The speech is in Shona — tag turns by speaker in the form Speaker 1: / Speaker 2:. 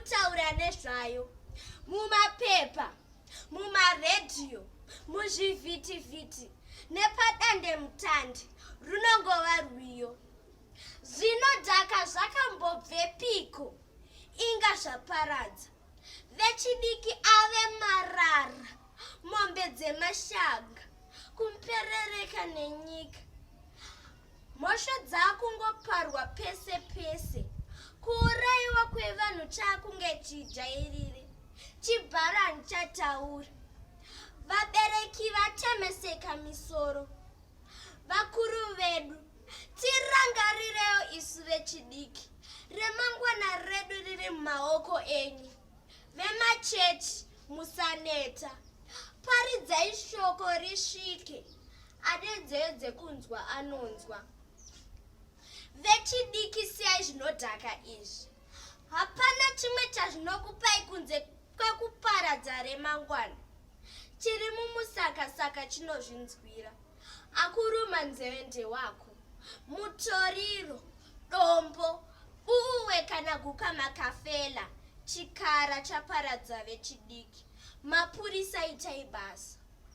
Speaker 1: kutaura nezvayo mumapepa, mumaredhiyo, muzvivhitivhiti nepadandemutande runongova rwiyo. Zvinodhaka zvakambobvepiko inga zvaparadza. Vechidiki ave marara, mombe dzemashanga, kumperereka nenyika. Mhosva dzakungoparwa pese pese. Kuurayiwa kwevanhu chakunge chijairire. Chibharani chataura. Vabereki vatemeseka misoro. Vakuru vedu, tirangarirewo isu vechidiki. Remangwana redu riri mumaoko enyu. Vemachechi musaneta. Paridzai shoko risvike. Ane nzeve dzekunzwa anonzwa. Vechidiki siyai zvinodhaka izvi. Hapana chimwe chazvinokupai kunze kwekuparadza remangwana. Chiri mumusakasaka chinozvinzwira. Akuruma nzeve ndewako. Mutoriro, dombo, buwe kana guka makafela. Chikara chaparadza vechidiki. Mapurisa itai basa.